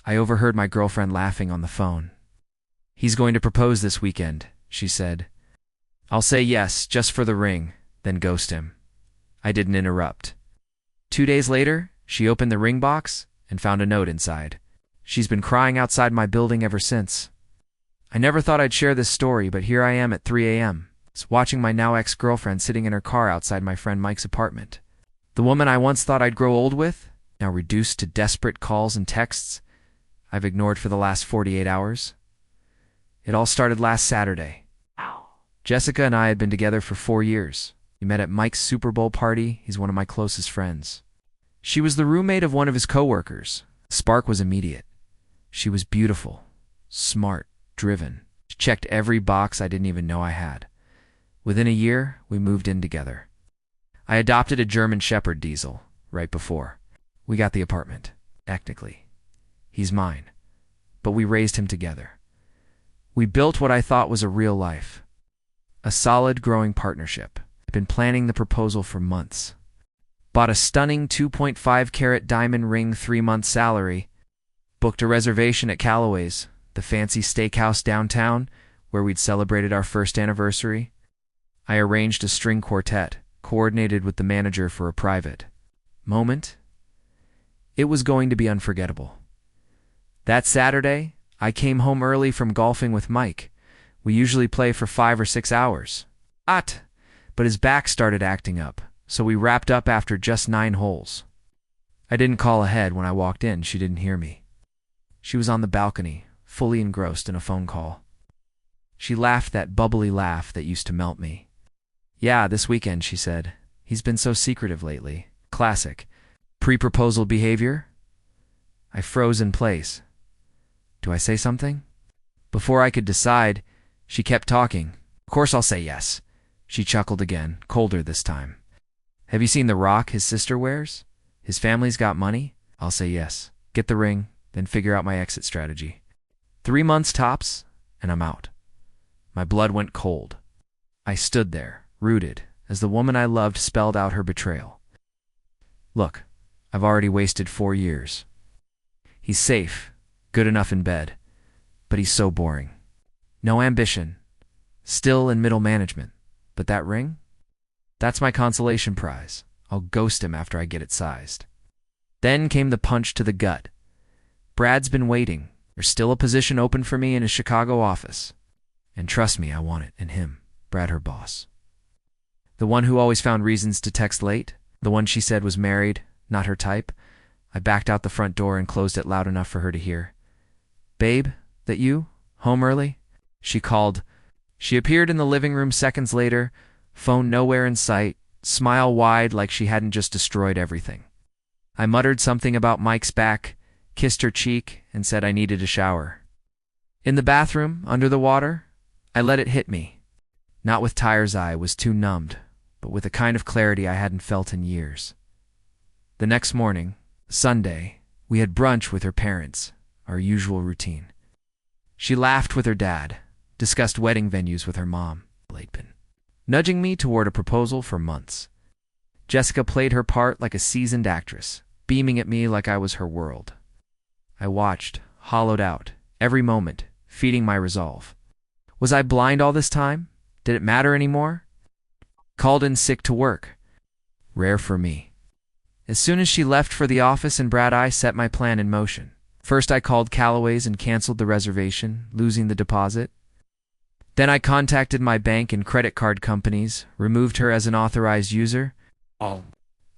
I overheard my girlfriend laughing on the phone. "He's going to propose this weekend," she said. "I'll say yes, just for the ring, then ghost him." I didn't interrupt. 2 days later, she opened the ring box and found a note inside. She's been crying outside my building ever since. I never thought I'd share this story, but here I am at 3 a.m., watching my now ex-girlfriend sitting in her car outside my friend Mike's apartment. The woman I once thought I'd grow old with, now reduced to desperate calls and texts I've ignored for the last 48 hours. It all started last Saturday. Jessica and I had been together for 4 years. We met at Mike's Super Bowl party. He's one of my closest friends. She was the roommate of one of his coworkers. The spark was immediate. She was beautiful, smart, driven. She checked every box I didn't even know I had. Within a year, we moved in together. I adopted a German Shepherd Diesel right before we got the apartment. Technically, he's mine, but we raised him together. We built what I thought was a real life, a solid, growing partnership. I've been planning the proposal for months. Bought a stunning 2.5-carat diamond ring, 3-month salary. Booked a reservation at Callaway's, the fancy steakhouse downtown where we'd celebrated our first anniversary. I arranged a string quartet, coordinated with the manager for a private moment. It was going to be unforgettable. That Saturday, I came home early from golfing with Mike. We usually play for 5 or 6 hours. But his back started acting up, so we wrapped up after just 9 holes. I didn't call ahead. When I walked in, she didn't hear me. She was on the balcony, fully engrossed in a phone call. She laughed that bubbly laugh that used to melt me. "Yeah, this weekend," she said. "He's been so secretive lately." Classic. Pre-proposal behavior? I froze in place. Do I say something? Before I could decide, she kept talking. "Of course I'll say yes." She chuckled again, colder this time. "Have you seen the rock his sister wears? His family's got money?" I'll say yes. Get the ring, then figure out my exit strategy. 3 months tops, and I'm out. My blood went cold. I stood there, rooted, as the woman I loved spelled out her betrayal. Look, I've already wasted 4 years. He's safe, good enough in bed, but he's so boring. No ambition, still in middle management. But that ring? That's my consolation prize. I'll ghost him after I get it sized. Then came the punch to the gut. Brad's been waiting. There's still a position open for me in his Chicago office. And trust me, I want it, and him, Brad, her boss. The one who always found reasons to text late, the one she said was married, not her type. I backed out the front door and closed it loud enough for her to hear. "Babe, that you? Home early?" She called. She appeared in the living room seconds later, phone nowhere in sight, smile wide like she hadn't just destroyed everything. I muttered something about Mike's back, kissed her cheek, and said I needed a shower. In the bathroom, under the water, I let it hit me. Not with tire's eye, was too numbed, but with a kind of clarity I hadn't felt in years. The next morning, Sunday, we had brunch with her parents, our usual routine. She laughed with her dad, discussed wedding venues with her mom, nudging me toward a proposal for months. Jessica played her part like a seasoned actress, beaming at me like I was her world. I watched, hollowed out, every moment, feeding my resolve. Was I blind all this time? Did it matter anymore? Called in sick to work. Rare for me. As soon as she left for the office and Brad, I set my plan in motion. First I called Callaway's and canceled the reservation, losing the deposit. Then I contacted my bank and credit card companies, removed her as an authorized user.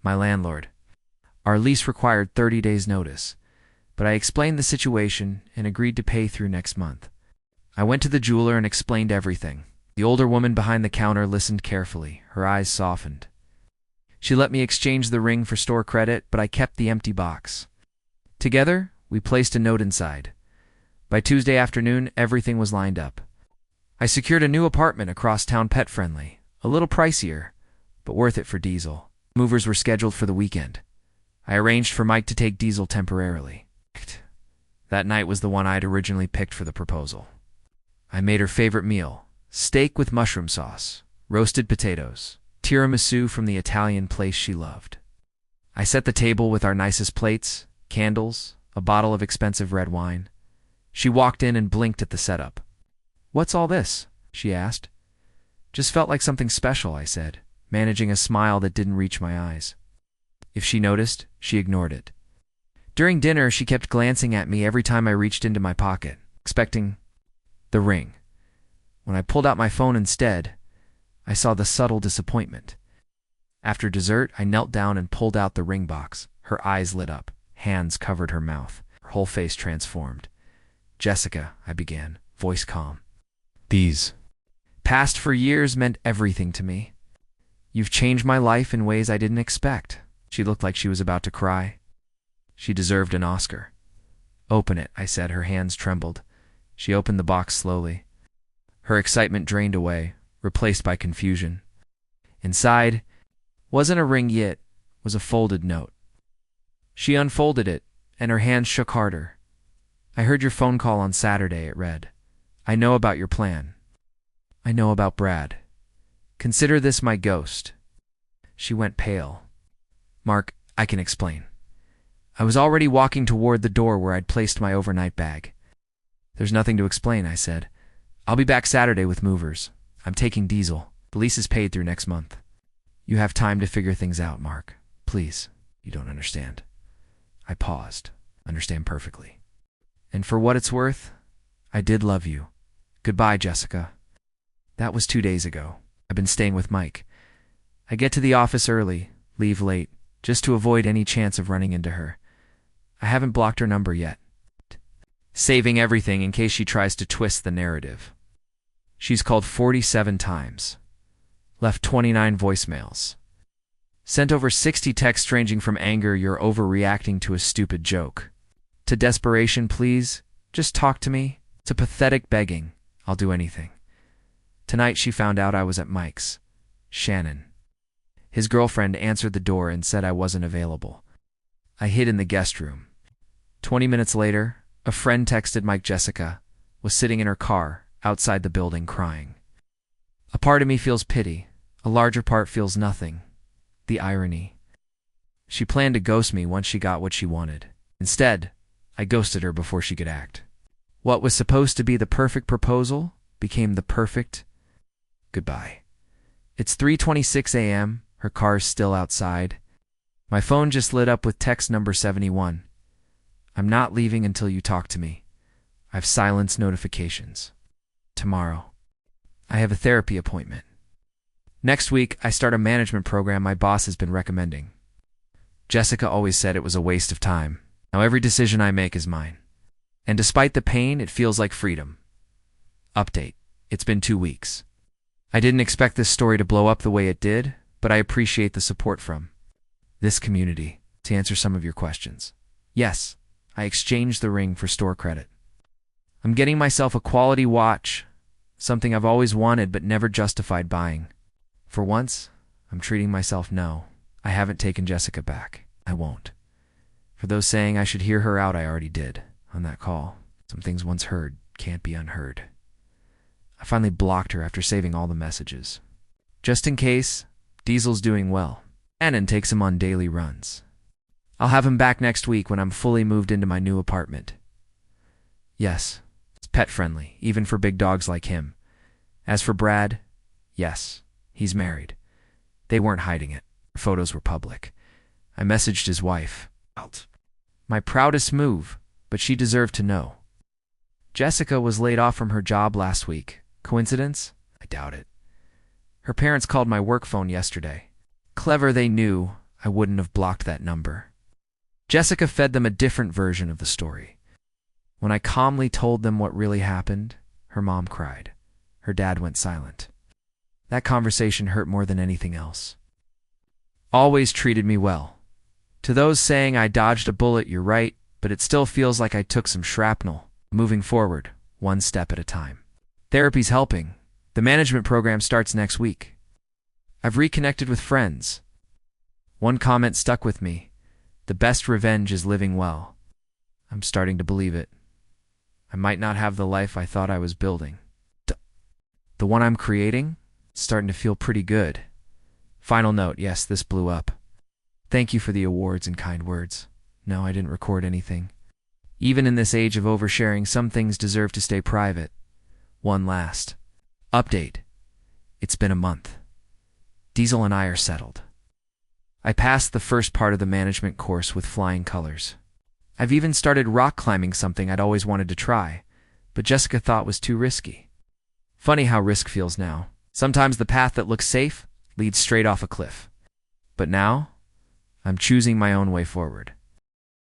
My landlord. Our lease required 30 days' notice, but I explained the situation and agreed to pay through next month. I went to the jeweler and explained everything. The older woman behind the counter listened carefully, her eyes softened. She let me exchange the ring for store credit, but I kept the empty box. Together, we placed a note inside. By Tuesday afternoon, everything was lined up. I secured a new apartment across town, pet-friendly, a little pricier, but worth it for Diesel. Movers were scheduled for the weekend. I arranged for Mike to take Diesel temporarily. That night was the one I'd originally picked for the proposal. I made her favorite meal, steak with mushroom sauce, roasted potatoes, tiramisu from the Italian place she loved. I set the table with our nicest plates, candles, a bottle of expensive red wine. She walked in and blinked at the setup. "What's all this?" she asked. "Just felt like something special," I said, managing a smile that didn't reach my eyes. If she noticed, she ignored it. During dinner, she kept glancing at me every time I reached into my pocket, expecting the ring. When I pulled out my phone instead, I saw the subtle disappointment. After dessert, I knelt down and pulled out the ring box. Her eyes lit up. Hands covered her mouth. Her whole face transformed. "Jessica," I began, voice calm. "These past for years meant everything to me. You've changed my life in ways I didn't expect." She looked like she was about to cry. She deserved an Oscar. "Open it," I said. Her hands trembled. She opened the box slowly. Her excitement drained away, replaced by confusion. Inside wasn't a ring yet, was a folded note. She unfolded it, and her hands shook harder. "I heard your phone call on Saturday," it read. "I know about your plan. I know about Brad. Consider this my ghost." She went pale. "Mark, I can explain." I was already walking toward the door where I'd placed my overnight bag. "There's nothing to explain," I said. "I'll be back Saturday with movers. I'm taking diesel. The lease is paid through next month. You have time to figure things out, Mark. Please, you don't understand." I paused. "Understand perfectly. And for what it's worth, I did love you. Goodbye, Jessica." That was 2 days ago. I've been staying with Mike. I get to the office early, leave late, just to avoid any chance of running into her. I haven't blocked her number yet, saving everything in case she tries to twist the narrative. She's called 47 times, left 29 voicemails, sent over 60 texts ranging from anger, "You're overreacting," to a stupid joke, to desperation, "Please, just talk to me," to pathetic begging, "I'll do anything." Tonight she found out I was at Mike's. Shannon, his girlfriend, answered the door and said I wasn't available. I hid in the guest room. 20 minutes later, a friend texted Mike. Jessica was sitting in her car outside the building crying. A part of me feels pity. A larger part feels nothing. The irony. She planned to ghost me once she got what she wanted. Instead, I ghosted her before she could act. What was supposed to be the perfect proposal became the perfect goodbye. It's 3:26 a.m. Her car's still outside. My phone just lit up with text number 71. "I'm not leaving until you talk to me. I've silenced notifications. Tomorrow, I have a therapy appointment. Next week, I start a management program my boss has been recommending. Jessica always said it was a waste of time. Now every decision I make is mine. And despite the pain, it feels like freedom." Update. It's been 2 weeks. I didn't expect this story to blow up the way it did, but I appreciate the support from this community. To answer some of your questions, yes, I exchanged the ring for store credit. I'm getting myself a quality watch, something I've always wanted but never justified buying. For once, I'm treating myself. No, I haven't taken Jessica back. I won't. For those saying I should hear her out, I already did on that call. Some things once heard can't be unheard. I finally blocked her after saving all the messages. Just in case, Diesel's doing well. Shannon takes him on daily runs. I'll have him back next week when I'm fully moved into my new apartment. Yes, it's pet-friendly, even for big dogs like him. As for Brad, yes, he's married. They weren't hiding it. Photos were public. I messaged his wife. My proudest move, but she deserved to know. Jessica was laid off from her job last week. Coincidence? I doubt it. Her parents called my work phone yesterday. Clever, they knew I wouldn't have blocked that number. Jessica fed them a different version of the story. When I calmly told them what really happened, her mom cried. Her dad went silent. That conversation hurt more than anything else. Always treated me well. To those saying I dodged a bullet, you're right, but it still feels like I took some shrapnel. Moving forward, one step at a time. Therapy's helping. The management program starts next week. I've reconnected with friends. One comment stuck with me. The best revenge is living well. I'm starting to believe it. I might not have the life I thought I was building. The one I'm creating? It's starting to feel pretty good. Final note, yes, this blew up. Thank you for the awards and kind words. No, I didn't record anything. Even in this age of oversharing, some things deserve to stay private. One last update. It's been a month. Diesel and I are settled. I passed the first part of the management course with flying colors. I've even started rock climbing, something I'd always wanted to try, but Jessica thought was too risky. Funny how risk feels now. Sometimes the path that looks safe leads straight off a cliff. But now, I'm choosing my own way forward.